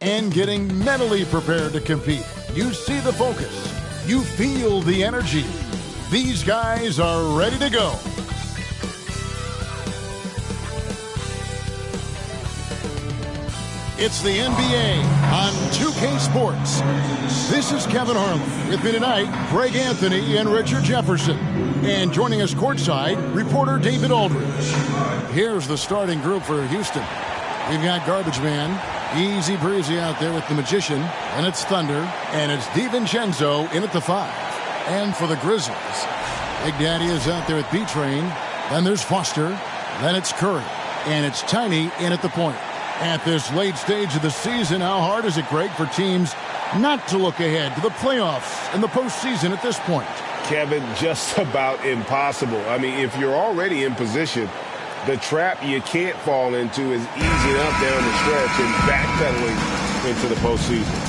And getting mentally prepared to compete. You see the focus. You feel the energy. These guys are ready to go. It's the NBA on 2K Sports. This is Kevin Harlan. With me tonight, Greg Anthony and Richard Jefferson. And joining us courtside, reporter David Aldridge. Here's the starting group for Houston. We've got Garbage Man, Easy Breezy out there with the Magician, and it's Thunder, and it's DiVincenzo in at the 5. And for the Grizzlies, Big Daddy is out there with B-Train, then there's Foster, then it's Curry, and it's Tiny in at the point. At this late stage of the season, how hard is it, Greg, for teams not to look ahead to the playoffs and the postseason at this point? Kevin, just about impossible. I mean, if you're already in position, the trap you can't fall into is easing up down the stretch and backpedaling into the postseason.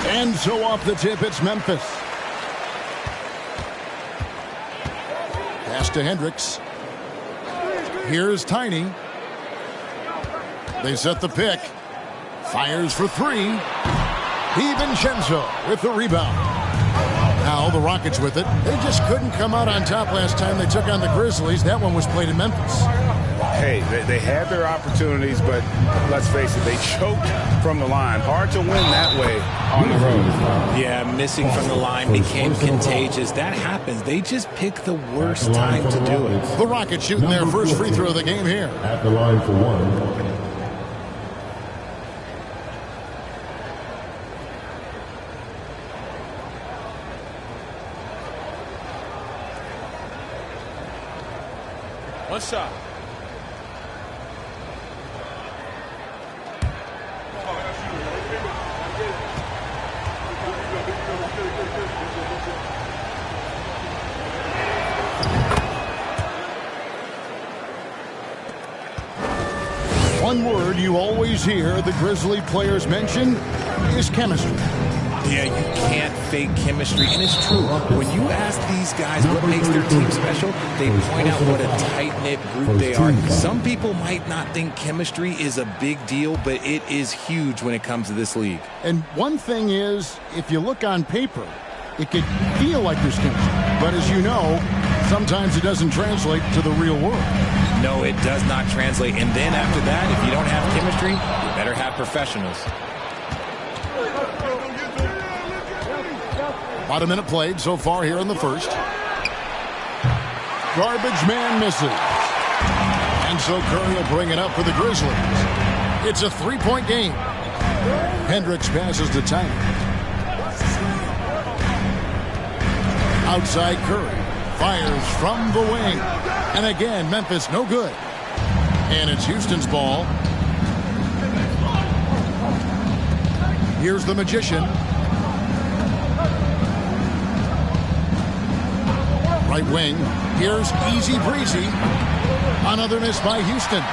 And so off the tip, it's Memphis. Pass to Hendricks. Here's Tiny. They set the pick. Fires for 3. DiVincenzo with the rebound. Now the Rockets with it. They just couldn't come out on top last time they took on the Grizzlies. That one was played in Memphis. Hey, they had their opportunities, but let's face it, they choked from the line. Hard to win that way on the road. Yeah, missing from the line became contagious. That happens. They just pick the worst time to do it. The Rockets shooting their first free throw of the game here. At the line for 1. One shot. One word you always hear the Grizzly players mention is chemistry. Yeah, you can't fake chemistry, and it's true. When you ask these guys what makes their team special, they point out what a tight-knit group they are. Some people might not think chemistry is a big deal, but it is huge when it comes to this league. And one thing is, if you look on paper, it could feel like there's chemistry. But as you know, sometimes it doesn't translate to the real world. No, it does not translate. And then after that, if you don't have chemistry, you better have professionals. About a minute played so far here in the first. Garbage man misses. And so Curry will bring it up for the Grizzlies. It's a 3-point game. Hendricks passes to Tiny. Outside Curry. Fires from the wing. And again, Memphis no good. And it's Houston's ball. Here's the Magician. Right wing. Here's Easy Breezy. Another miss by Houston.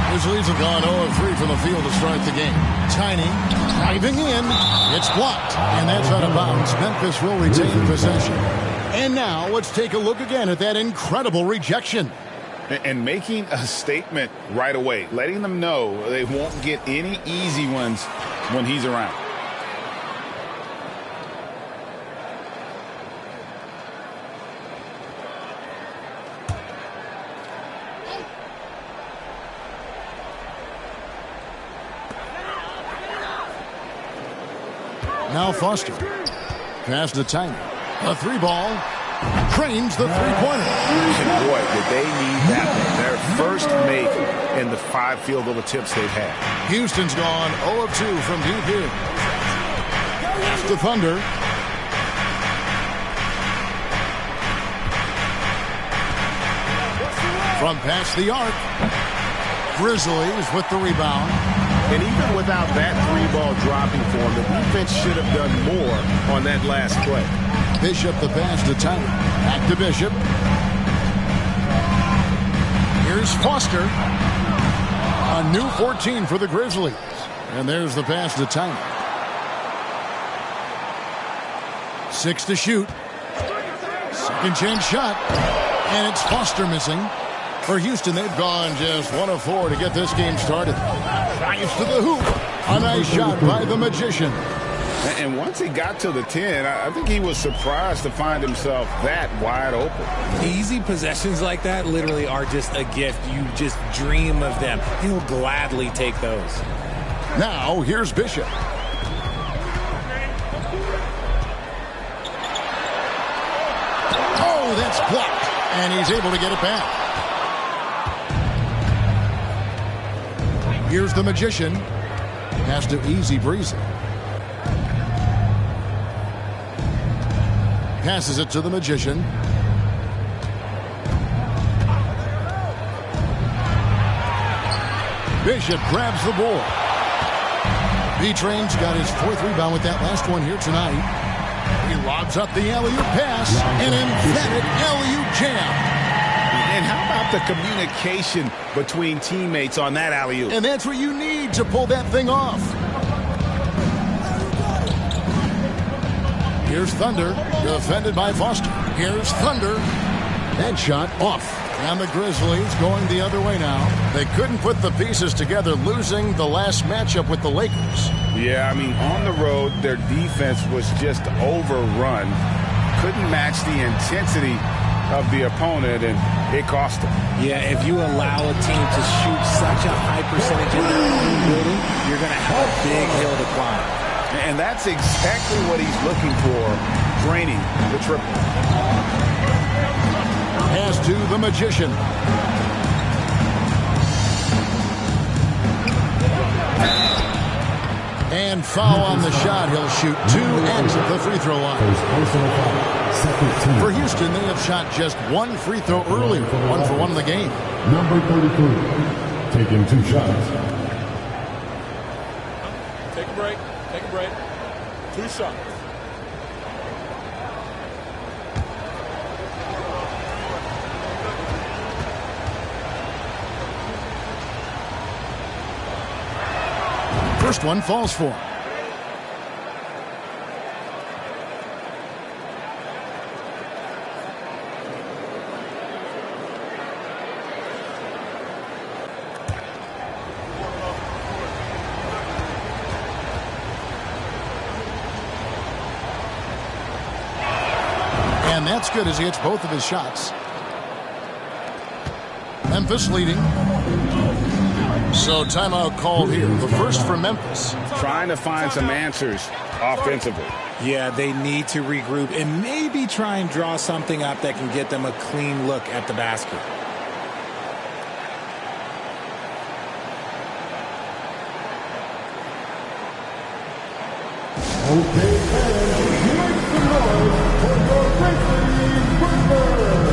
Grizzlies have gone 0-3 from the field to start the game. Tiny driving in. It's blocked. And that's out of bounds. Memphis will retain possession. And now let's take a look again at that incredible rejection. And making a statement right away, letting them know they won't get any easy ones when he's around. Now Foster. Pass to Tiny. A 3-ball. Trains the three-pointer. And boy, did they need that one. Their first make in the 5 field goal attempts they've had. Houston's gone 0 of 2 from deep here. Pass to Thunder. From past the arc. Grizzlies with the rebound. And even without that 3-ball dropping for him, the defense should have done more on that last play. Bishop the pass to Tiny. Back to Bishop. Here's Foster. A new 14 for the Grizzlies. And there's the pass to Tiny. 6 to shoot. Second chance shot. And it's Foster missing. For Houston, they've gone just 1 of 4 to get this game started. Drives to the hoop. A nice shot by the Magician. And once he got to the 10, I think he was surprised to find himself that wide open. Easy possessions like that literally are just a gift. You just dream of them. He'll gladly take those. Now, here's Bishop. Oh, that's blocked. And he's able to get it back. Here's the Magician. Pass to Easy Breezy. Passes it to the Magician. Bishop grabs the board. B-Train's got his 4th rebound with that last one here tonight. He lobs up the alley-oop pass. An emphatic alley-oop jam. And how about the communication between teammates on that alley-oop? And that's what you need to pull that thing off. Here's Thunder, defended by Foster. Here's Thunder. That shot off. And the Grizzlies going the other way now. They couldn't put the pieces together, losing the last matchup with the Lakers. Yeah, I mean, on the road, their defense was just overrun. Couldn't match the intensity of the opponent, and it cost them. Yeah, if you allow a team to shoot such a high percentage in their own building, you're going to have a big hill to climb. And that's exactly what he's looking for, draining the triple. Pass to the Magician. And foul on the shot. He'll shoot 2 at the free throw line. For Houston, they have shot just 1 free throw earlier. 1 for 1 in the game. Number 33, taking 2 shots. Take a break. Take a break. 2 shots. First one falls for him. And that's good as he hits both of his shots. Memphis leading. So timeout called here. The first for Memphis. Trying to find some answers offensively. Yeah, they need to regroup and maybe try and draw something up that can get them a clean look at the basket. Okay, fans, make some noise for your Grizzlies Grizzlies.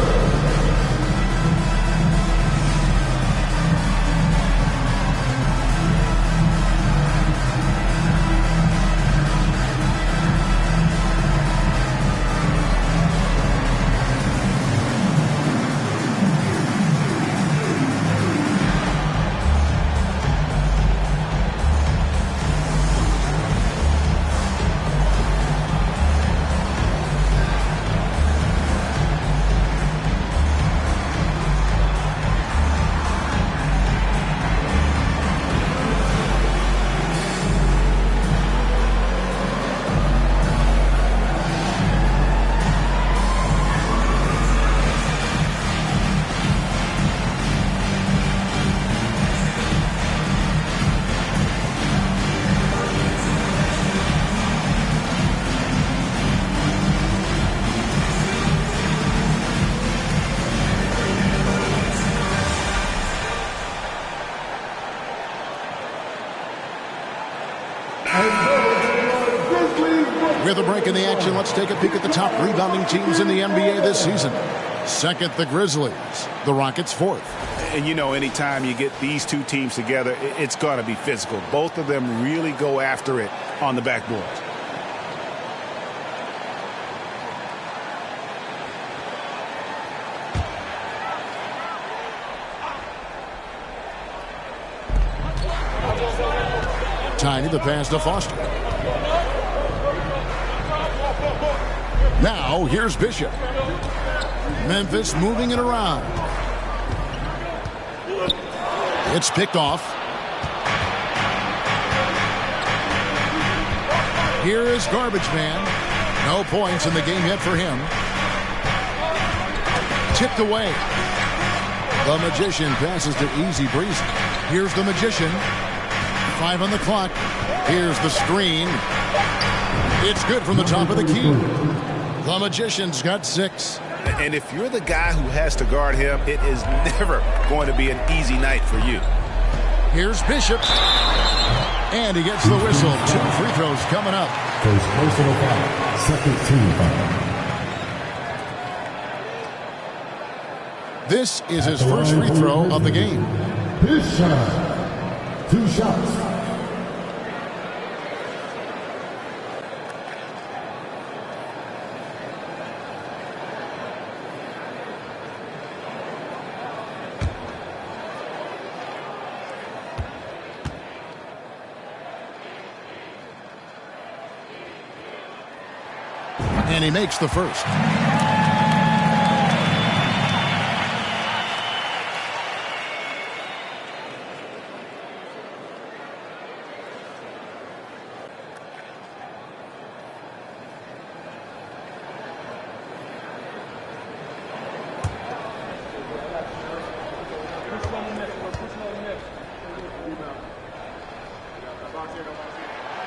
With a break in the action, let's take a peek at the top rebounding teams in the NBA this season. Second, the Grizzlies. The Rockets, fourth. And you know, anytime you get these two teams together, it's going to be physical. Both of them really go after it on the backboard. Tiny, the pass to Foster. Now, here's Bishop. Memphis moving it around. It's picked off. Here is Garbage Man. No points in the game yet for him. Tipped away. The Magician passes to Easy Breezy. Here's the Magician. 5 on the clock. Here's the screen. It's good from the top of the key. The Magician's got 6. And if you're the guy who has to guard him, it is never going to be an easy night for you. Here's Bishop. And he gets the whistle. 2 free throws coming up. First personal foul. Second team foul. This is his first free throw of the game. His shot. 2 shots. And he makes the first.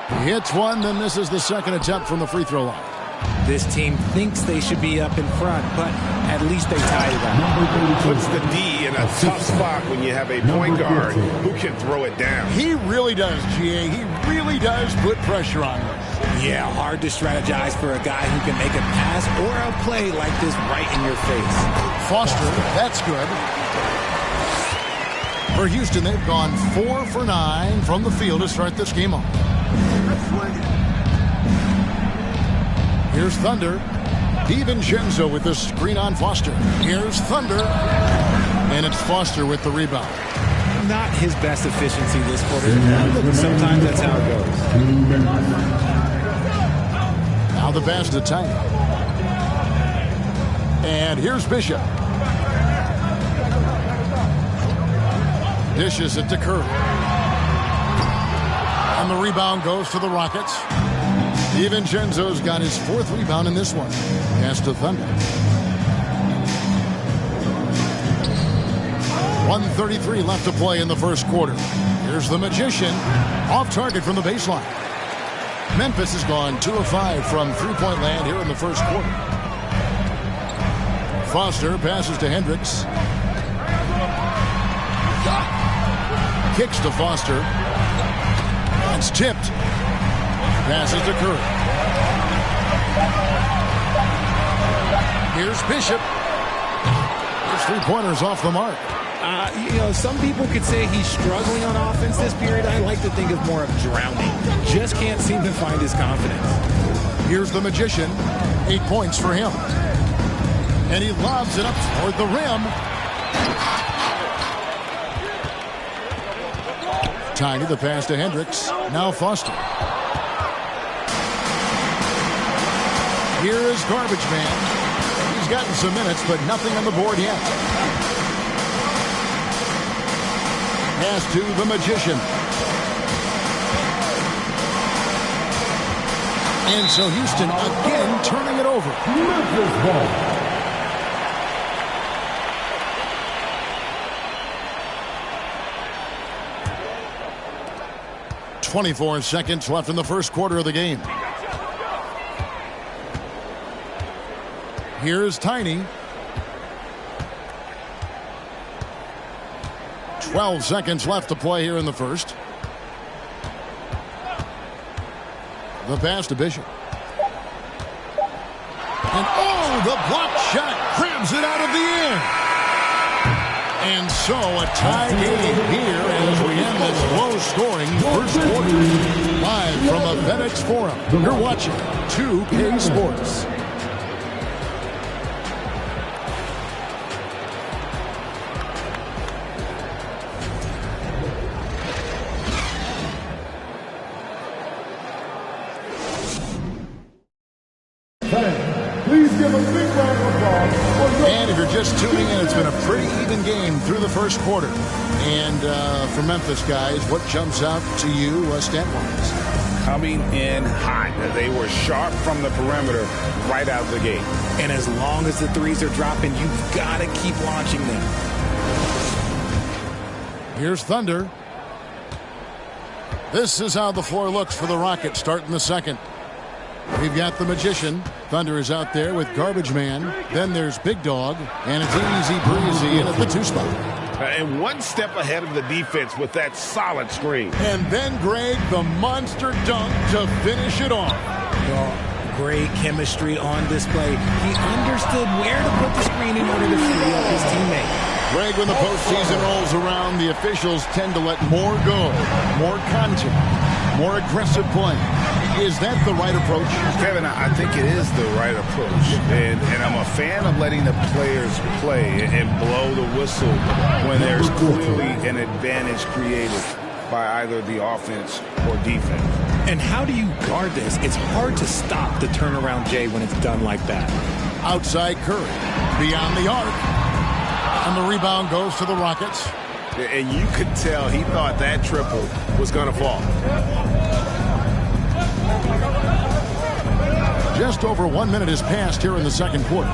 He hits one, then misses the second attempt from the free throw line. This team thinks they should be up in front, but at least they tied it up. Puts the D in a tough spot when you have a point guard who can throw it down. He really does, GA. He really does put pressure on them. Yeah, hard to strategize for a guy who can make a pass or a play like this right in your face. Foster, that's good. For Houston, they've gone 4 for 9 from the field to start this game off. Here's Thunder. DiVincenzo with the screen on Foster. Here's Thunder. And it's Foster with the rebound. Not his best efficiency this quarter. Sometimes that's how it goes. Now the pass to Tiny. And here's Bishop. Dishes it to Curry. And the rebound goes to the Rockets. DiVincenzo's got his 4th rebound in this one. Pass to Thunder. 1:33 left to play in the first quarter. Here's the Magician. Off target from the baseline. Memphis has gone 2 of 5 from three-point land here in the first quarter. Foster passes to Hendricks. Kicks to Foster. It's tipped. Passes to Curry. Here's Bishop. His three-pointers off the mark. You know, some people could say he's struggling on offense this period. I like to think of more of drowning. Just can't seem to find his confidence. Here's the Magician. 8 points for him. And he lobs it up toward the rim. Tiny, the pass to Hendricks. Now Foster. Here is Garbage Man. He's gotten some minutes, but nothing on the board yet. Pass to the Magician. And so Houston again turning it over. Memphis ball. .24 seconds left in the first quarter of the game. Here's Tiny. 12 seconds left to play here in the first. The pass to Bishop. And oh, the block shot grabs it out of the air. And so a tie game here as we end this low-scoring first quarter. Live from a FedEx Forum, you're watching 2K Sports. Please give a big round of applause. And if you're just tuning in, it's been a pretty even game through the first quarter. And for Memphis, guys, what jumps out to you stat-wise? Coming in hot. They were sharp from the perimeter right out of the gate. And as long as the threes are dropping, you've got to keep launching them. Here's Thunder. This is how the floor looks for the Rockets starting the second. We've got the Magician. Thunder is out there with Garbage Man. Then there's Big Dog. And it's easy breezy in at the 2 spot. And one step ahead of the defense with that solid screen. And then, Greg, the monster dunk to finish it off. Well, great chemistry on display. He understood where to put the screen in order to free up his teammate. Greg, when the postseason rolls around, the officials tend to let more go. More contact. More aggressive play. Is that the right approach? Kevin, I think it is the right approach. And I'm a fan of letting the players play and blow the whistle when there's clearly an advantage created by either the offense or defense. And how do you guard this? It's hard to stop the turnaround, Jay, when it's done like that. Outside Curry. Beyond the arc. And the rebound goes to the Rockets. And you could tell he thought that triple was going to fall. Just over 1 minute has passed here in the second quarter.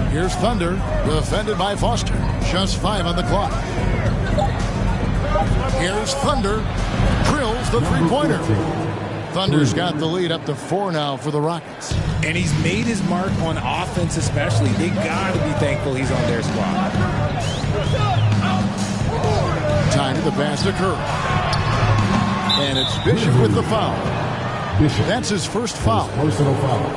Here's Thunder, defended by Foster. Just 5 on the clock. Here's Thunder, drills the three-pointer. Thunder's got the lead up to 4 now for the Rockets. And he's made his mark on offense especially. They got to be thankful he's on their squad. Time to the pass to Curry. And it's Bishop with the foul. Bishop. That's his first foul. Personal foul.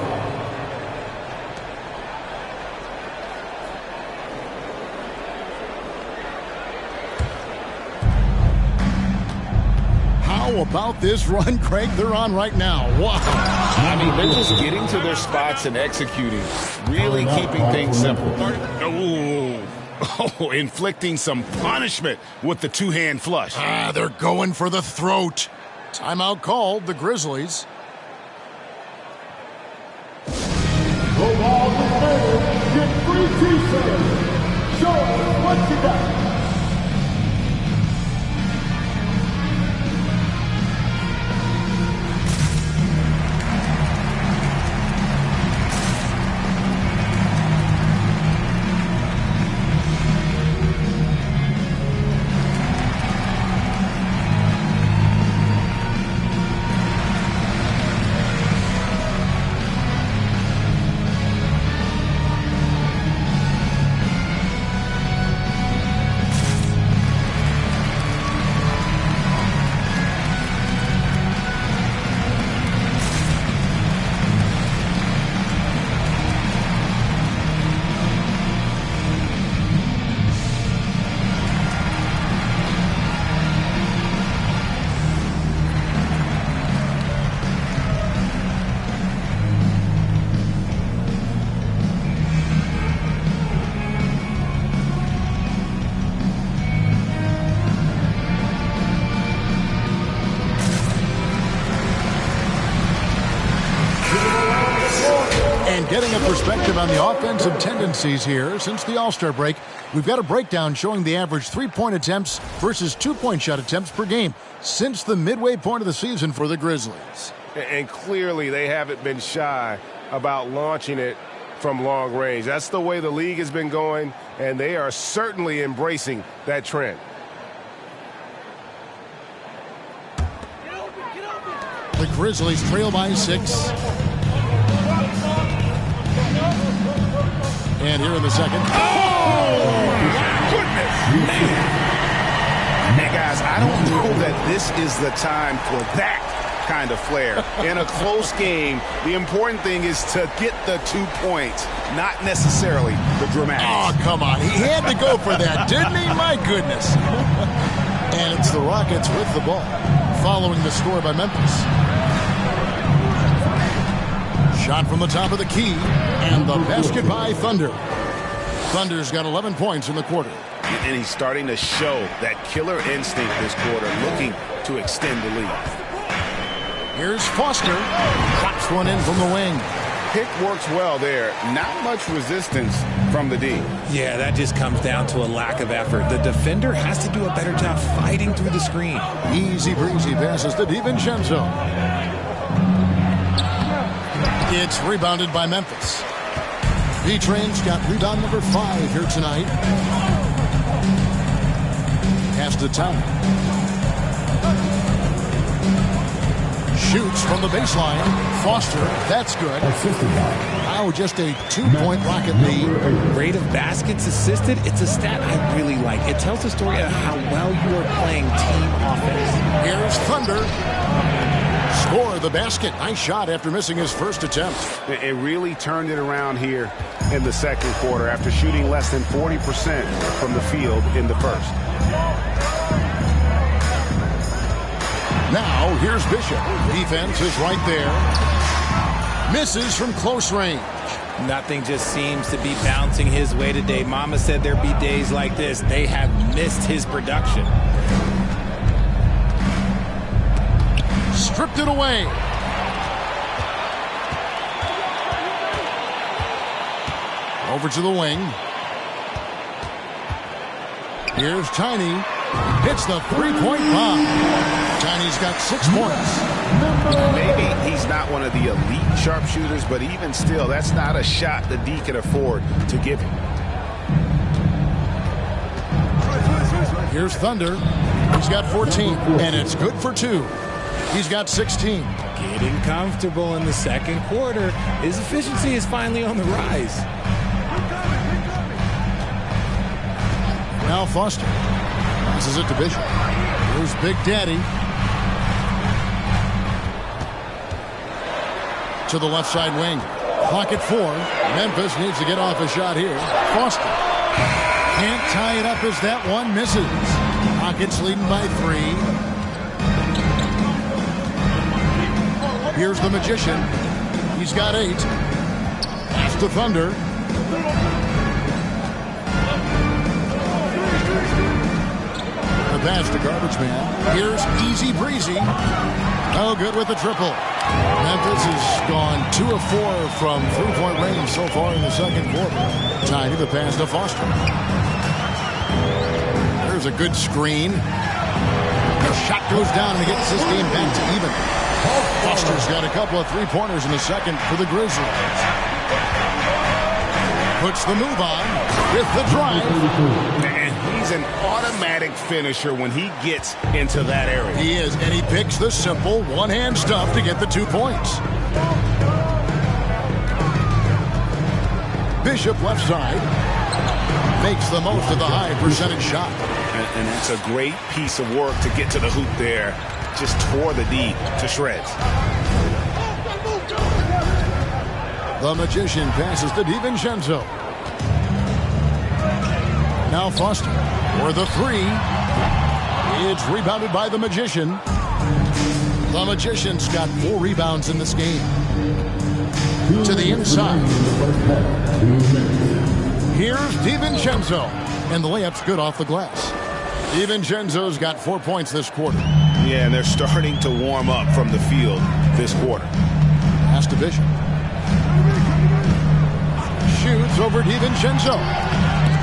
How about this run, Craig, they're on right now? Wow. I mean, they're just getting to their spots and executing, really keeping things simple. Oh, inflicting some punishment with the two-hand flush. They're going for the throat. Timeout called, the Grizzlies. Go ball defenders, get free T-shirts. Show us what you got. Getting a perspective on the offensive tendencies here since the All-Star break, we've got a breakdown showing the average three-point attempts versus two-point shot attempts per game since the midway point of the season for the Grizzlies. And clearly they haven't been shy about launching it from long range. That's the way the league has been going, and they are certainly embracing that trend. The Grizzlies trail by 6. And here in the second. Oh, goodness. Man, guys, I don't know that this is the time for that kind of flair. In a close game, the important thing is to get the 2 points, not necessarily the dramatics. Oh, come on. He had to go for that, didn't he? My goodness. And it's the Rockets with the ball, following the score by Memphis. Shot from the top of the key, and the basket by Thunder. Thunder's got 11 points in the quarter. And he's starting to show that killer instinct this quarter, looking to extend the lead. Here's Foster. Drops one in from the wing. Pick works well there. Not much resistance from the D. Yeah, that just comes down to a lack of effort. The defender has to do a better job fighting through the screen. Easy breezy passes to DiVincenzo. It's rebounded by Memphis. D-Train's got rebound number 5 here tonight. Pass to Town. Shoots from the baseline. Foster, that's good. Now just a 2-point Rocket lead. Rate of baskets assisted, it's a stat I really like. It tells the story of how well you are playing team offense. Here's Thunder. Score the basket. Nice shot after missing his first attempt. It really turned it around here in the second quarter after shooting less than 40% from the field in the first. Now, here's Bishop. Defense is right there. Misses from close range. Nothing just seems to be bouncing his way today. Mama said there'd be days like this. They have missed his production. Stripped it away. Over to the wing. Here's Tiny. Hits the three-point bomb. Tiny's got 6 points. Maybe he's not one of the elite sharpshooters, but even still, that's not a shot the D can afford to give him. Here's Thunder. He's got 14, and it's good for 2. He's got 16. Getting comfortable in the second quarter. His efficiency is finally on the rise. Now Foster. This is it to Bishop. Here's Big Daddy. To the left side wing. Clock at 4. Memphis needs to get off a shot here. Foster. Can't tie it up as that one misses. Rockets leading by 3. Here's the Magician. He's got 8. Pass to Thunder. The pass to Garbage Man. Here's Easy Breezy. No good with the triple. Memphis has gone 2 of 4 from 3-point range so far in the second quarter. Tiny the pass to Foster. There's a good screen. The shot goes down and he gets this game back to even. Foster's got a couple of 3-pointers in the second for the Grizzlies. Puts the move on with the drive. And he's an automatic finisher when he gets into that area. He is, and he picks the simple one-hand stuff to get the 2 points. Bishop left side. Makes the most of the high percentage shot. And that's a great piece of work to get to the hoop there. Just tore the D to shreds. The Magician passes to DiVincenzo. Now Foster for the 3. It's rebounded by the Magician. The Magician's got 4 rebounds in this game. To the inside. Here's DiVincenzo. And the layup's good off the glass. DiVincenzo's got 4 points this quarter. Yeah, and they're starting to warm up from the field this quarter. Pass to Bishop. Shoots over DiVincenzo.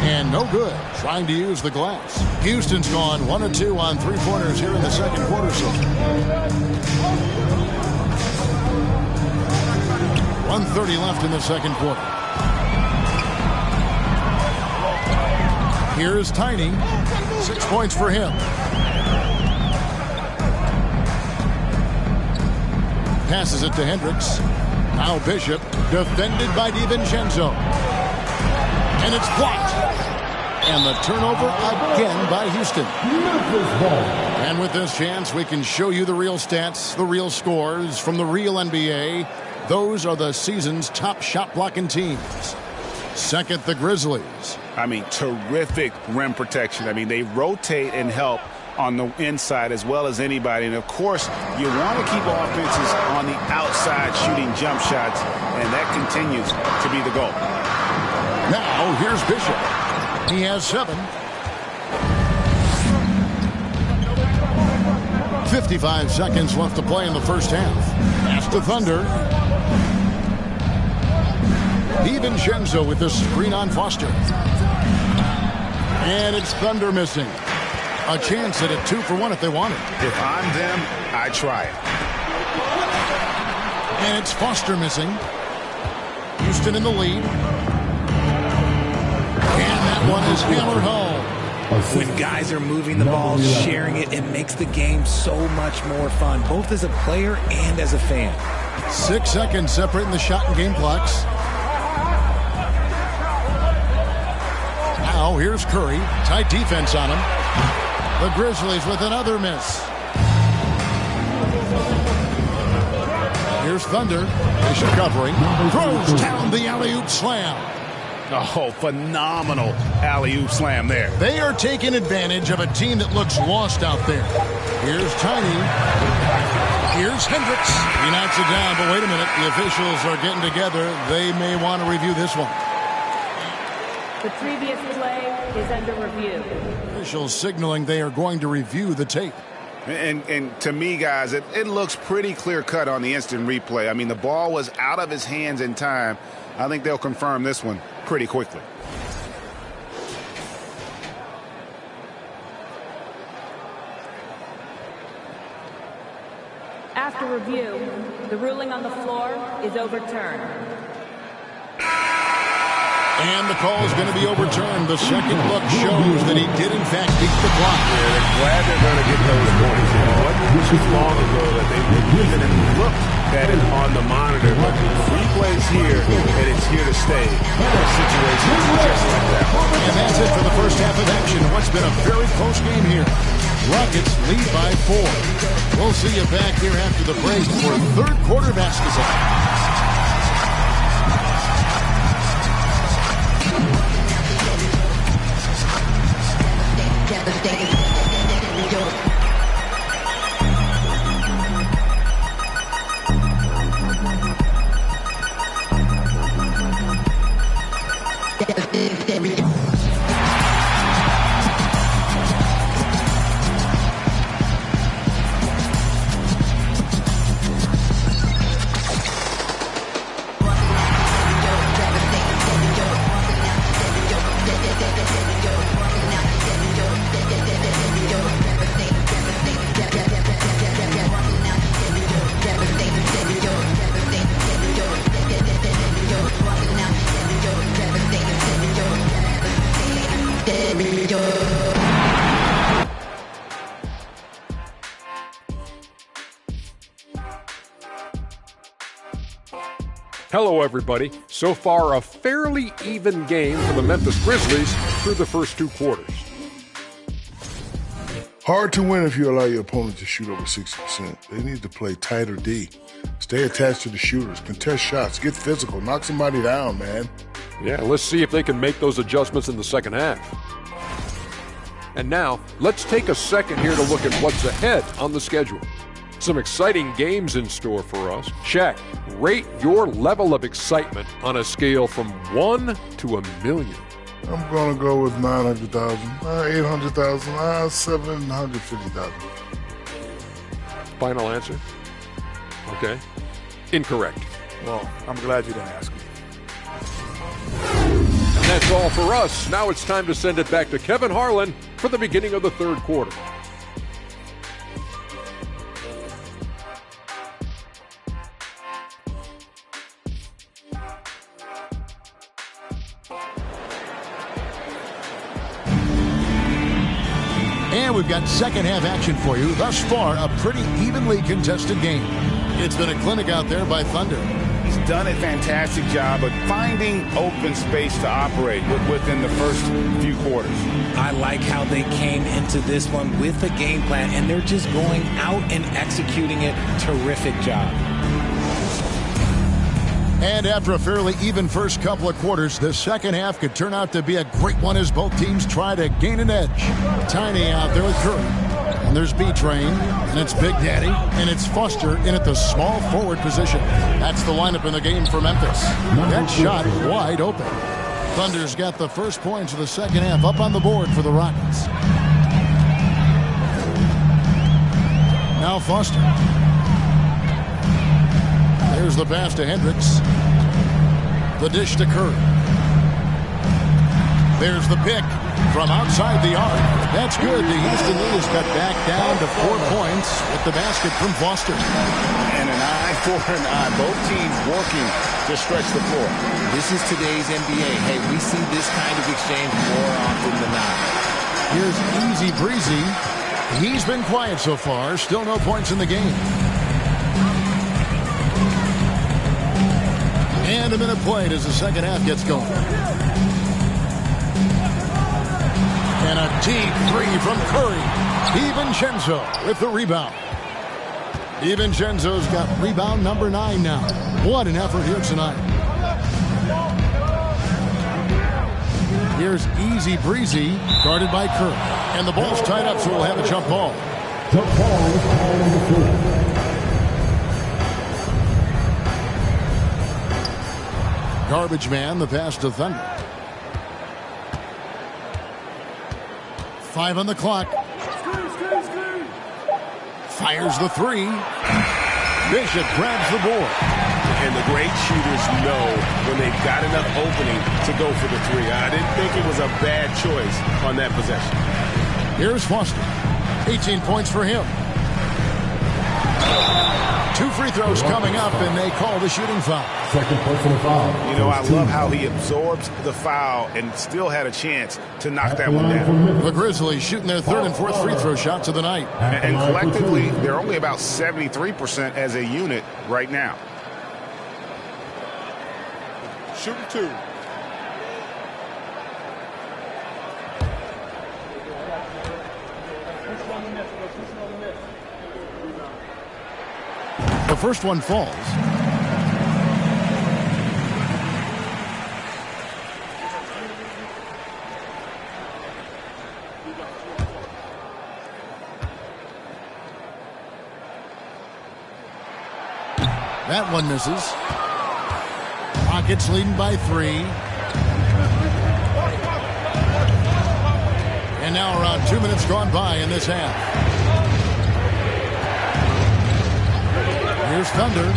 And no good. Trying to use the glass. Houston's gone 1 of 2 on 3-pointers here in the second quarter. So 1:30 left in the second quarter. Here's Tiny. 6 points for him. Passes it to Hendricks. Now Bishop, defended by DiVincenzo. And it's blocked. And the turnover again by Houston. Memphis ball. And with this chance, we can show you the real stats, the real scores from the real NBA. Those are the season's top shot blocking teams. Second, the Grizzlies. I mean, terrific rim protection. I mean, they rotate and help on the inside as well as anybody. And, of course, you want to keep offenses on the outside shooting jump shots, and that continues to be the goal. Now, here's Bishop. He has 7. 55 seconds left to play in the first half. Pass to Thunder. DiVincenzo with the screen on Foster. And it's Thunder missing. A chance at a 2 for 1 if they want it. If I'm them, I try it. And it's Foster missing. Houston in the lead. And that one is hammered home. When guys are moving the ball, sharing it, it makes the game so much more fun, both as a player and as a fan. 6 seconds separating the shot and game clocks. Now here's Curry. Tight defense on him. The Grizzlies with another miss. Here's Thunder. Bishop covering. Throws down the alley-oop slam. Oh, phenomenal alley-oop slam there. They are taking advantage of a team that looks lost out there. Here's Tiny. Here's Hendricks. He knocks it down, but wait a minute. The officials are getting together. They may want to review this one. The previous play is under review. Officials signaling they are going to review the tape. And to me, guys, it looks pretty clear-cut on the instant replay. I mean, the ball was out of his hands in time. I think they'll confirm this one pretty quickly. After review, the ruling on the floor is overturned. And the call is going to be overturned. The second look shows that he did, in fact, beat the clock. Yeah, they're glad they're going to get those points. It wasn't too long ago that they wouldn't even look at it on the monitor. But the replay's here, and it's here to stay. Situations just like that. And that's it for the first half of action. What's been a very close game here. Rockets lead by 4. We'll see you back here after the break for third quarter basketball. Hello, everybody. So far, a fairly even game for the Memphis Grizzlies through the first 2 quarters. Hard to win if you allow your opponent to shoot over 60%. They need to play tighter D. Stay attached to the shooters, contest shots, get physical, knock somebody down, man. Yeah, let's see if they can make those adjustments in the second half. And now, let's take a second here to look at what's ahead on the schedule. Some exciting games in store for us. Shaq, rate your level of excitement on a scale from 1 to 1,000,000. I'm going to go with 900,000, 800,000, 750,000. Final answer? Okay. Incorrect. Well, I'm glad you didn't ask me. And that's all for us. Now it's time to send it back to Kevin Harlan for the beginning of the third quarter. And we've got second half action for you. Thus far, a pretty evenly contested game. It's been a clinic out there by Thunder. He's done a fantastic job of finding open space to operate within the first few quarters. I like how they came into this one with a game plan, and they're just going out and executing it. Terrific job. And after a fairly even first couple of quarters, the second half could turn out to be a great one as both teams try to gain an edge. Tiny out there with Curry. And there's B-Train, and it's Big Daddy, and it's Foster in at the small forward position. That's the lineup in the game for Memphis. That shot wide open. Thunder's got the first points of the second half up on the board for the Rockets. Now Foster. There's the pass to Hendricks. The dish to Curry. There's the pick from outside the arc. That's good. The Houston lead is cut back down to 4 points with the basket from Foster. And an eye for an eye. Both teams working to stretch the floor. This is today's NBA. Hey, we see this kind of exchange more often than not. Here's Easy Breezy. He's been quiet so far. Still no points in the game. And a minute played as the second half gets going. And a deep three from Curry. DiVincenzo with the rebound. DiVincenzo's got rebound number 9 now. What an effort here tonight. Here's Easy Breezy, guarded by Curry. And the ball's tied up, so we'll have a jump ball. Jump ball is on the floor. Garbage man, the pass to Thunder. 5 on the clock. Fires the 3. Bishop grabs the board. And the great shooters know when they've got enough opening to go for the 3. I didn't think it was a bad choice on that possession. Here's Foster. 18 points for him. 2 free throws coming up, and they call the shooting foul. Second personal foul. You know, I love how he absorbs the foul and still had a chance to knock that one down. The Grizzlies shooting their 3rd and 4th free throw shots of the night. And collectively, they're only about 73% as a unit right now. Shooting 2. The first one falls. That one misses. Rockets leading by 3. And now around 2 minutes gone by in this half. Here's Thunder.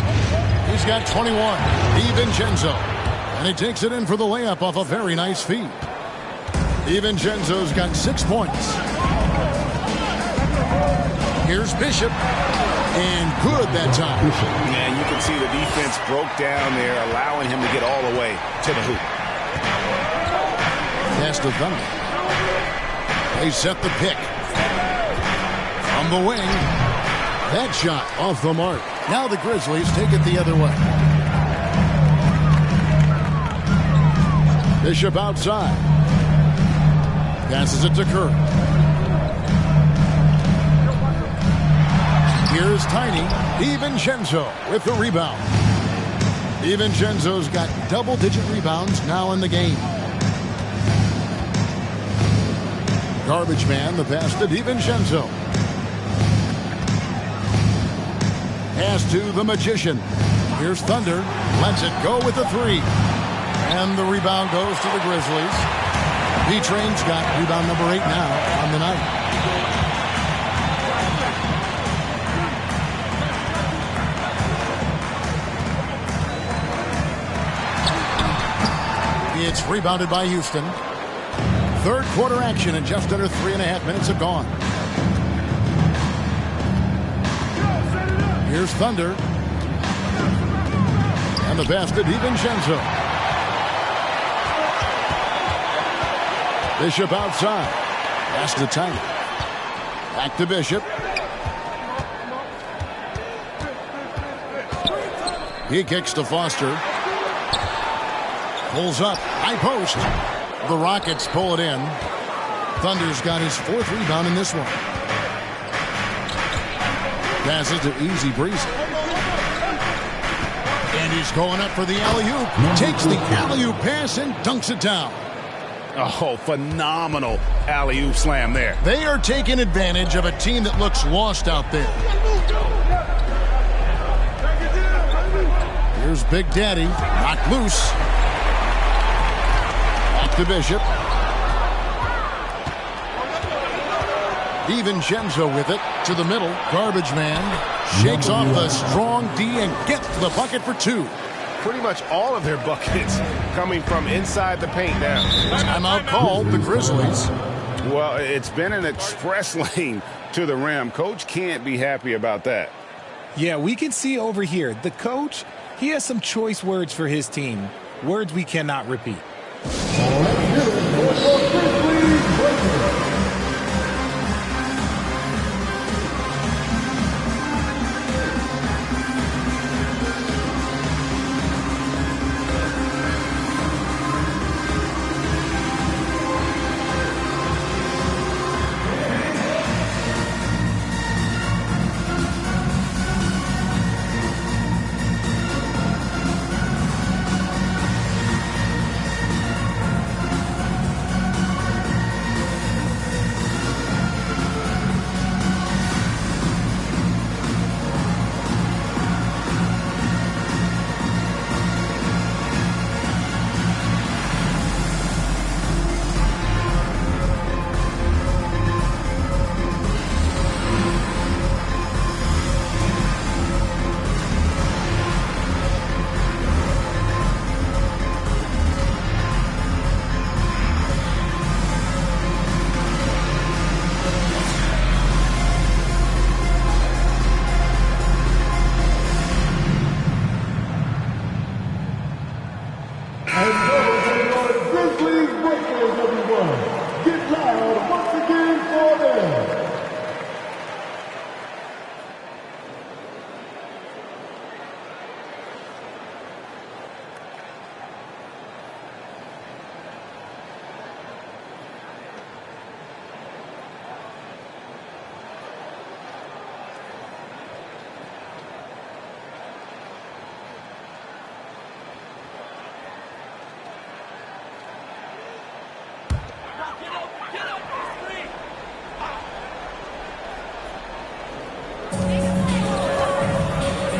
He's got 21. DiVincenzo. And he takes it in for the layup off a very nice feed. DiVincenzo's got 6 points. Here's Bishop. And good that time. And you can see the defense broke down there, allowing him to get all the way to the hoop. Pass to Thunder. They set the pick. From the wing. That shot off the mark. Now the Grizzlies take it the other way. Bishop outside. Passes it to Curry. Here's Tiny. DiVincenzo with the rebound. DiVincenzo's got double-digit rebounds now in the game. Garbage man, the pass to DiVincenzo. Pass to the Magician. Here's Thunder. Lets it go with the 3. And the rebound goes to the Grizzlies. D-Train's got rebound number 8 now on the night. It's rebounded by Houston. Third quarter action, and just under 3.5 minutes have gone. Here's Thunder. And the pass to DiVincenzo. Bishop outside. Pass to Tiny. Back to Bishop. He kicks to Foster. Pulls up. High post. The Rockets pull it in. Thunder's got his 4th rebound in this one. Passes to Easy Breezy. And he's going up for the alley-oop. Takes the alley-oop pass and dunks it down. Oh, phenomenal alley-oop slam there. They are taking advantage of a team that looks lost out there. Here's Big Daddy. Knocked loose. Off to Bishop. DiVincenzo with it to the middle. Garbage man shakes off the strong D and gets to the bucket for 2. Pretty much all of their buckets coming from inside the paint now. Timeout called, the Grizzlies. Well, it's been an express lane to the rim. Coach can't be happy about that. Yeah, we can see over here, the coach, he has some choice words for his team. Words we cannot repeat.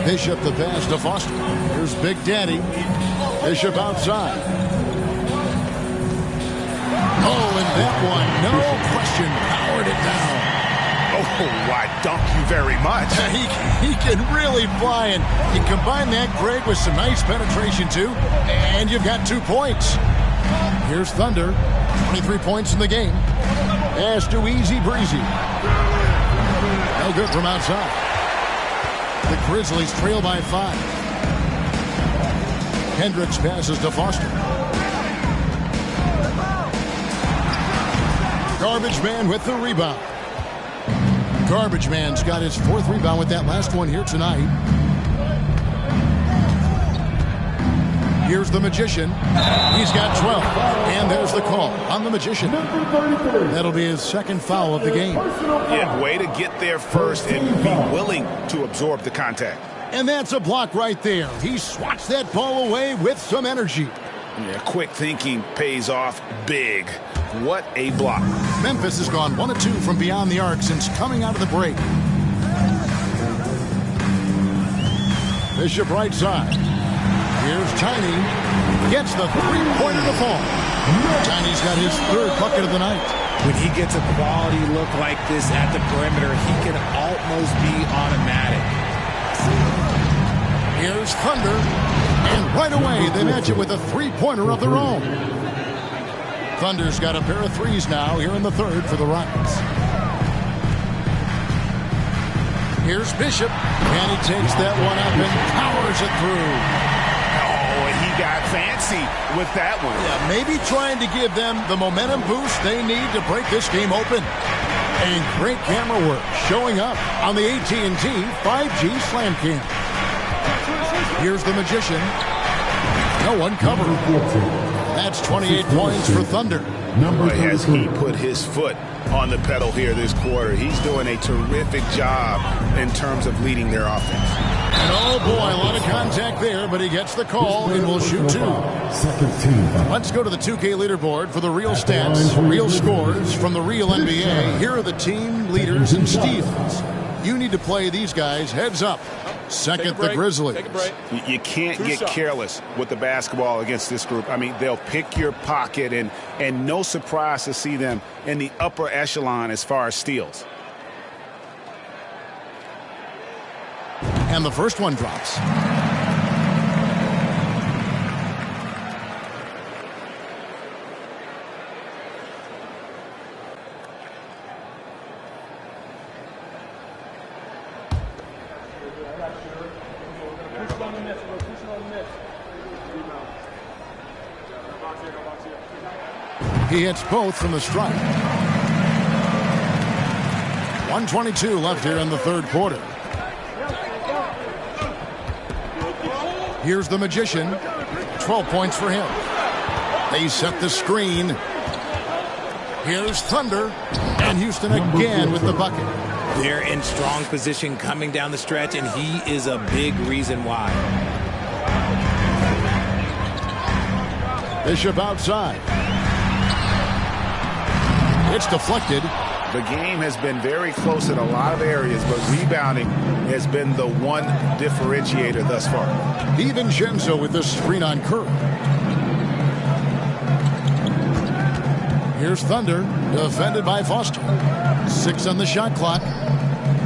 Bishop the pass to Foster. Here's Big Daddy. Bishop outside. Oh, and that one, no question, powered it down. Oh, I dunk you very much. He can really fly, and you combine that, Greg, with some nice penetration, too, and you've got 2 points. Here's Thunder, 23 points in the game. Pass to Easy Breezy. No good from outside. The Grizzlies trail by 5. Hendricks passes to Foster. Garbage man with the rebound. Garbage man's got his 4th rebound with that last one here tonight. Here's the Magician. He's got 12. And there's the call on the Magician. That'll be his 2nd foul of the game. Yeah, way to get there first and be willing to absorb the contact. And that's a block right there. He swats that ball away with some energy. Yeah, quick thinking pays off big. What a block. Memphis has gone 1 of 2 from beyond the arc since coming out of the break. Bishop right side. Here's Tiny. Gets the 3-pointer to fall. Tiny's got his 3rd bucket of the night. When he gets a quality look like this at the perimeter, he can almost be automatic. Here's Thunder. And right away, they match it with a 3-pointer of their own. Thunder's got a pair of 3s now here in the 3rd for the Rockets. Here's Bishop. And he takes that one up and powers it through. He got fancy with that one. Yeah, maybe trying to give them the momentum boost they need to break this game open. And great camera work showing up on the AT&T 5G Slam Cam. Here's the Magician. No one covered. That's 28 points for Thunder. Boy, has he put his foot on the pedal here this quarter. He's doing a terrific job in terms of leading their offense. And oh boy, a lot of contact there, but he gets the call and will shoot 2. Let's go to the 2K leaderboard for the real stats, real scores from the real NBA. Here are the team leaders in steals. You need to play these guys heads up. Second, the Grizzlies. You can't get careless with the basketball against this group. I mean, they'll pick your pocket, and no surprise to see them in the upper echelon as far as steals. And the first one drops. He hits both from the stripe. 1:22 left here in the third quarter. Here's the Magician. 12 points for him. They set the screen. Here's Thunder. And Houston again with the bucket. They're in strong position coming down the stretch, and he is a big reason why. Bishop outside. It's deflected. The game has been very close in a lot of areas, but rebounding has been the one differentiator thus far. DiVincenzo with the screen on Curry. Here's Thunder, defended by Foster. 6 on the shot clock.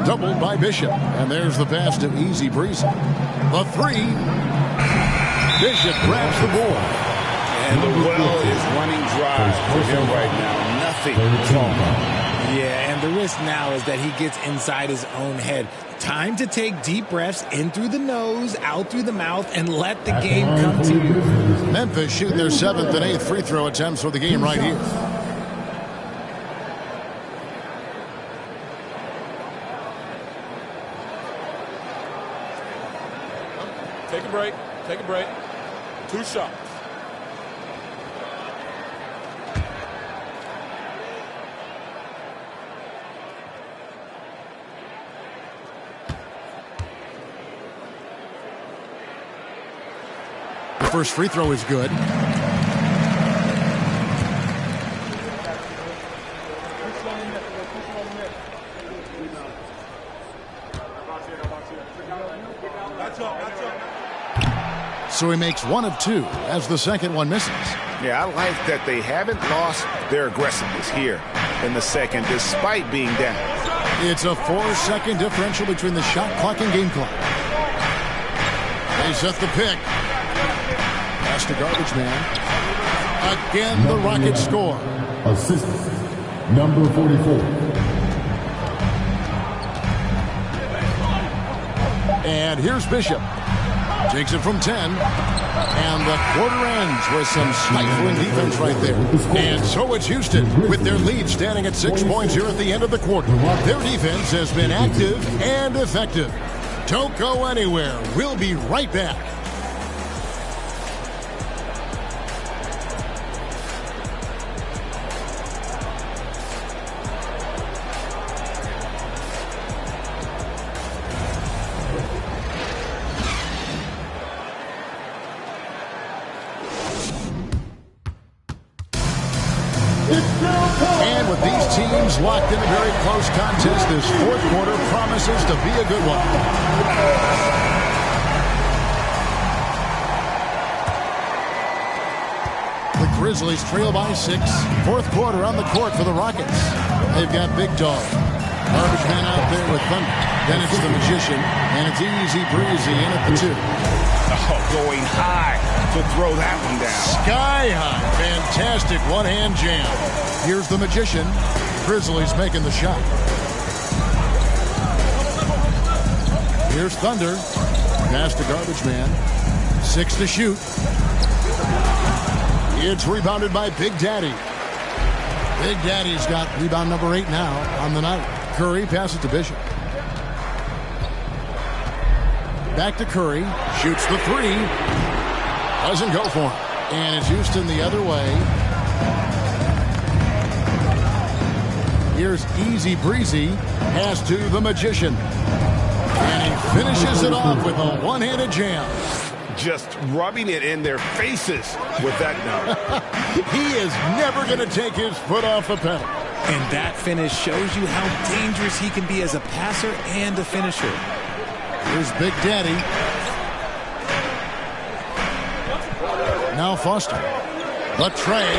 Doubled by Bishop. And there's the pass to Easy Breezy. The 3. Bishop grabs the board. And the well is running dry for him right now. Nothing wrong. Yeah, and the risk now is that he gets inside his own head. Time to take deep breaths in through the nose, out through the mouth, and let the game come to you. Memphis shoot their 7th and 8th free throw attempts for the game right here. Take a break. Take a break. 2 shots. The first free throw is good. So he makes 1 of 2 as the second one misses. Yeah, I like that they haven't lost their aggressiveness here in the second, despite being down. It's a 4-second differential between the shot clock and game clock. They set the pick. Pass to Garbage Man. Again, the Rockets score. Assistant, number 44. And here's Bishop. Takes it from 10. And the quarter ends with some stifling defense right there. And so it's Houston with their lead standing at 6 points here at the end of the quarter. Their defense has been active and effective. Don't go anywhere. We'll be right back. And with these teams locked in a very close contest, this fourth quarter promises to be a good one. The Grizzlies trail by 6. Fourth quarter on the court for the Rockets. They've got Big Dog. Garbage Man out there with Thunder. Then it's the Magician, and it's Easy Breezy in at the 2. Oh, going high to throw that one down. Sky high. Fantastic one-hand jam. Here's the Magician. Grizzlies making the shot. Here's Thunder. Pass to Garbage Man. 6 to shoot. It's rebounded by Big Daddy. Big Daddy's got rebound number 8 now on the night. Curry passes to Bishop. Back to Curry. Shoots the three. Doesn't go for him. And it's Houston the other way. Here's Easy Breezy. Pass to the Magician. And he finishes it off with a one-handed jam. Just rubbing it in their faces with that dunk. He is never going to take his foot off the pedal. And that finish shows you how dangerous he can be as a passer and a finisher. Here's Big Daddy. Now Foster. The tray.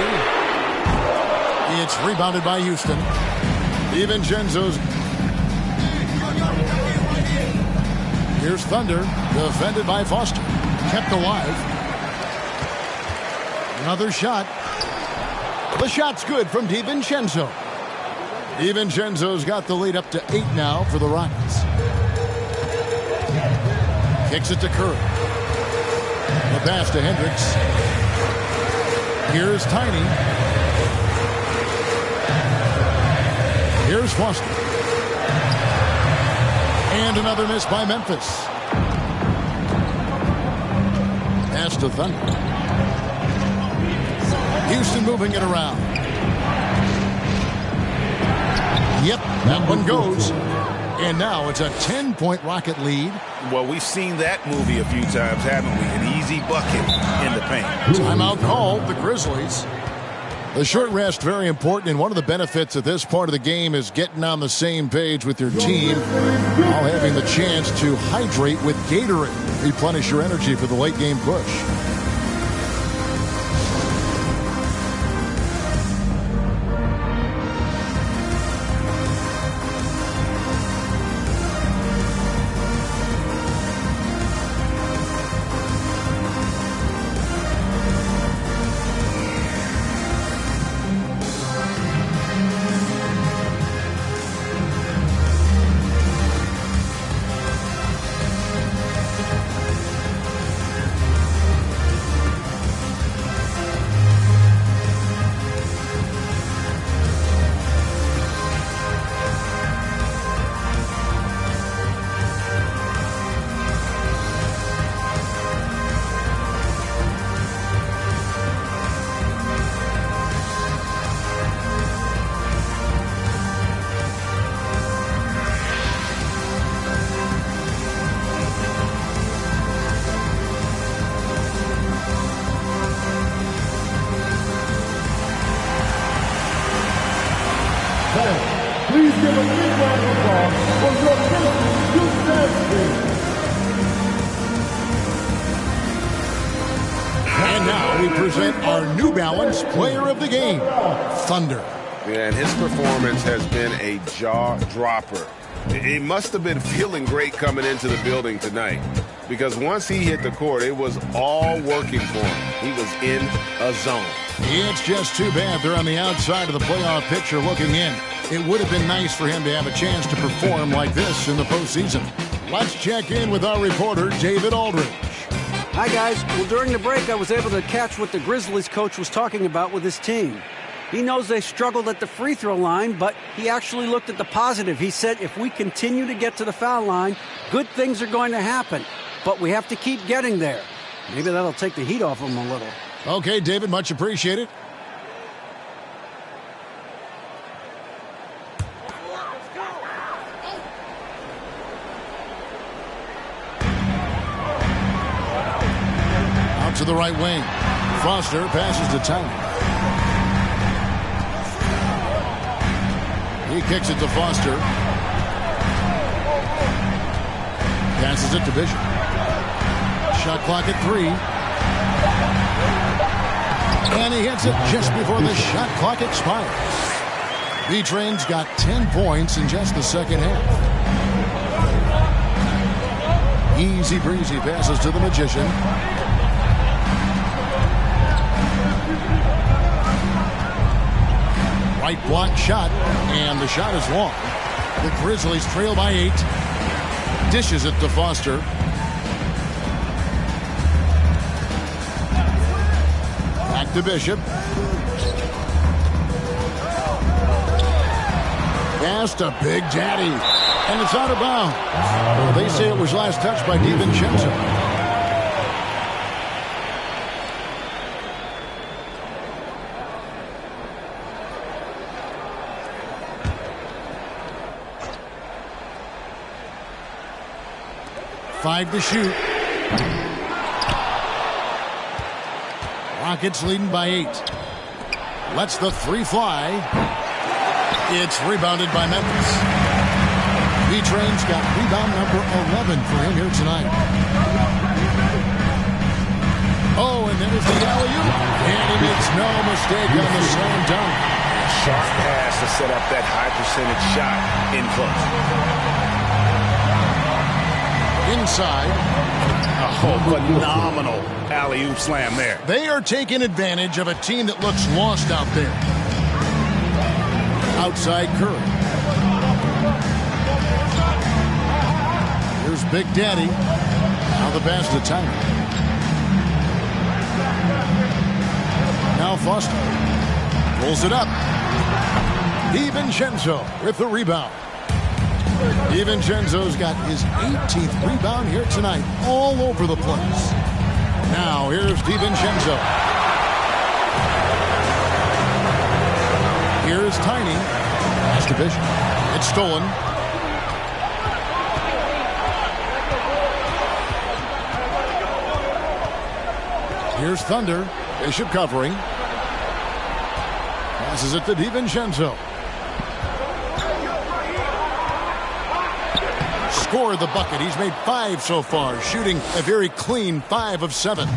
It's rebounded by Houston. DiVincenzo's. Here's Thunder. Defended by Foster. Kept alive. Another shot. The shot's good from DiVincenzo. DiVincenzo's got the lead up to 8 now for the Rockets. Kicks it to Curry. The pass to Hendricks. Here's Tiny. Here's Foster. And another miss by Memphis. Pass to Thunder. Houston moving it around. Yep, that one goes. And now it's a 10-point Rocket lead. Well, we've seen that movie a few times, haven't we? An easy bucket in the paint. Timeout called, the Grizzlies. The short rest, very important, and one of the benefits of this part of the game is getting on the same page with your team while having the chance to hydrate with Gatorade. Replenish your energy for the late game push. Please give a big round of applause for your Grizzlies team. And now we present our New Balance Player of the Game, Thunder. Yeah, and his performance has been a jaw-dropper. He must have been feeling great coming into the building tonight, because once he hit the court, it was all working for him. He was in a zone. It's just too bad they're on the outside of the playoff picture looking in. It would have been nice for him to have a chance to perform like this in the postseason. Let's check in with our reporter, David Aldridge. Hi, guys. Well, during the break, I was able to catch what the Grizzlies coach was talking about with his team. He knows they struggled at the free throw line, but he actually looked at the positive. He said, if we continue to get to the foul line, good things are going to happen. But we have to keep getting there. Maybe that'll take the heat off them a little. Okay, David, much appreciated. Out to the right wing. Foster passes to Townie. He kicks it to Foster. Passes it to Bishop. Shot clock at 3. And he hits it just before the shot clock expires. V-Train's got 10 points in just the second half. Easy breezy passes to the Magician. Right block shot, and the shot is long. The Grizzlies trail by 8. Dishes it to Foster. Back to Bishop. Pass to Big Daddy. And it's out of bounds. Well, they say it was last touched by DiVincenzo. Five to shoot. Rockets leading by 8. Lets the 3 fly. It's rebounded by Memphis. B-Train's got rebound number 11 for him here tonight. Oh, and there's the alley-oop. And he makes no mistake on the slam dunk. Sharp pass to set up that high percentage shot in close. Inside. Oh, phenomenal alley-oop slam there. They are taking advantage of a team that looks lost out there. Outside Curry. Here's Big Daddy. Now the pass to Tyler. Now Foster. Pulls it up. DiVincenzo with the rebound. DiVincenzo's got his 18th rebound here tonight, all over the place. Now, here's DiVincenzo. Here's Tiny. Pass to Bishop. It's stolen. Here's Thunder. Bishop covering. Passes it to DiVincenzo. Scored the bucket. He's made 5 so far, shooting a very clean 5 of 7.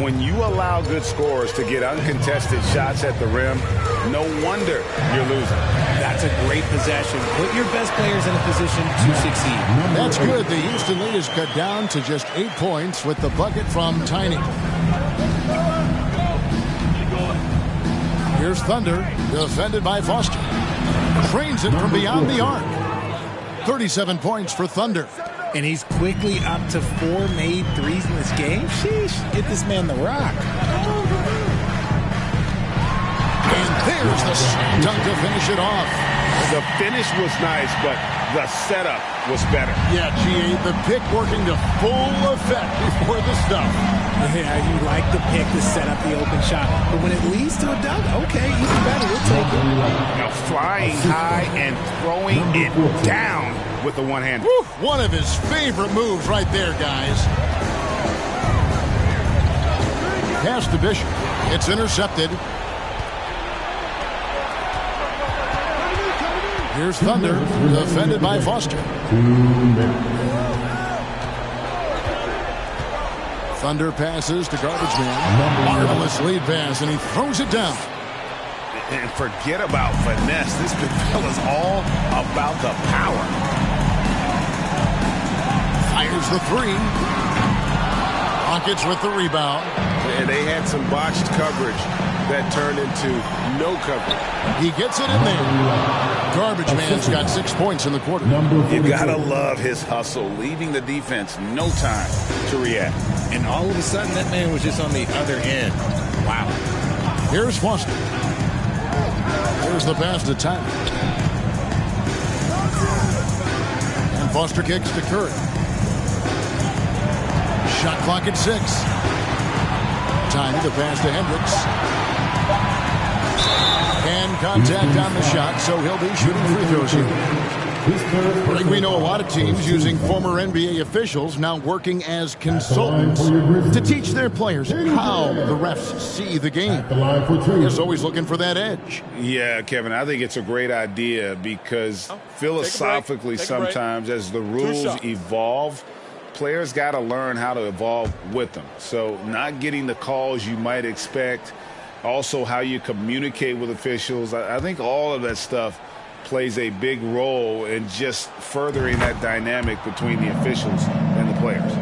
When you allow good scorers to get uncontested shots at the rim, no wonder you're losing. That's a great possession. Put your best players in a position to succeed. That's good. The Houston lead is cut down to just 8 points with the bucket from Tiny. Here's Thunder, defended by Foster. Trains it from beyond the arc. 37 points for Thunder. And he's quickly up to 4 made threes in this game. Sheesh, get this man the rock. And there's the slam dunk to finish it off. The finish was nice, but the setup was better. Yeah, G.A., the pick working to full effect before the stuff. Yeah, you like the pick to set up the open shot. But when it leads to a dunk, okay, even better. We'll take it. Now flying high and throwing it down with the one-hander. One of his favorite moves right there, guys. Pass to Bishop. It's intercepted. Here's Thunder, defended by Foster. Thunder passes to Garbage Man. Marvelous lead pass, and he throws it down. And forget about finesse. This big fella's all about the power. Fires the 3. Rockets with the rebound. And they had some botched coverage that turned into no coverage. He gets it in there. Garbage Man's got 6 points in the quarter. You gotta love his hustle, leaving the defense no time to react. And all of a sudden, that man was just on the other end. Wow. Here's Foster. Here's the pass to Tyler. And Foster kicks to Curry. Shot clock at 6. Time to pass to Hendricks. And contact on the shot, so he'll be shooting free throws here. Greg, we know a lot of teams using former NBA officials now working as consultants to teach their players how the refs see the game. He's always looking for that edge. Yeah, Kevin, I think it's a great idea because philosophically sometimes as the rules evolve, players got to learn how to evolve with them. So not getting the calls you might expect, also how you communicate with officials. I think all of that stuff plays a big role in just furthering that dynamic between the officials and the players.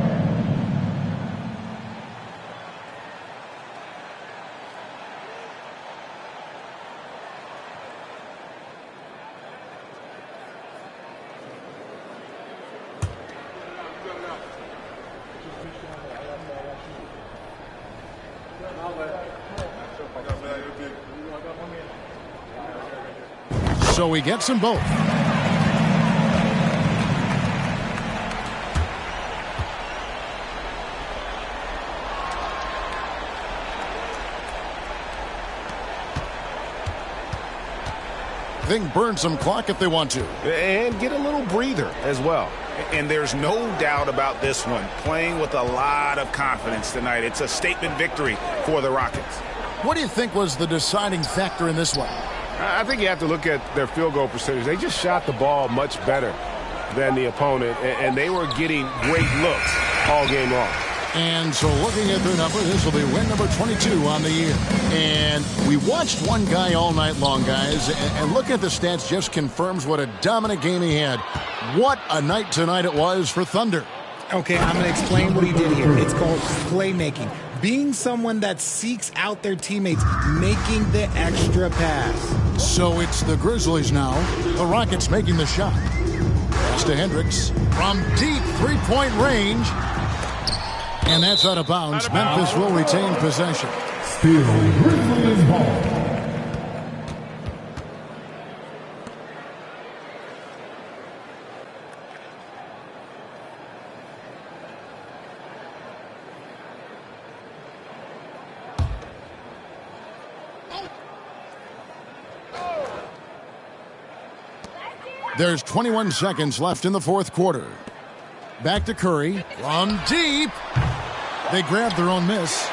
So he gets them both. They can burn some clock if they want to. And get a little breather as well. And there's no doubt about this one. Playing with a lot of confidence tonight. It's a statement victory for the Rockets. What do you think was the deciding factor in this one? I think you have to look at their field goal percentage. They just shot the ball much better than the opponent, and they were getting great looks all game long. And so looking at their number, this will be win number 22 on the year. And we watched one guy all night long, guys, and looking at the stats just confirms what a dominant game he had. What a night tonight it was for Thunder. Okay, I'm going to explain what he did here. It's called playmaking. Being someone that seeks out their teammates, making the extra pass. So it's the Grizzlies now. The Rockets making the shot. Pass to Hendricks from deep three-point range. And that's out of bounds. Memphis will retain possession. Still Grizzlies ball. There's 21 seconds left in the fourth quarter. Back to Curry from deep. They grab their own miss.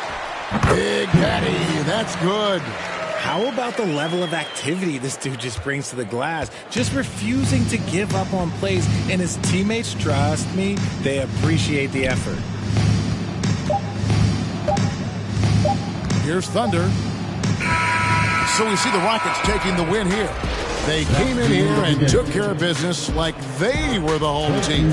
Big Daddy, that's good. How about the level of activity this dude just brings to the glass? Just refusing to give up on plays, and his teammates, trust me, they appreciate the effort. Here's Thunder. So we see the Rockets taking the win here. They came in here and took care of business like they were the home team.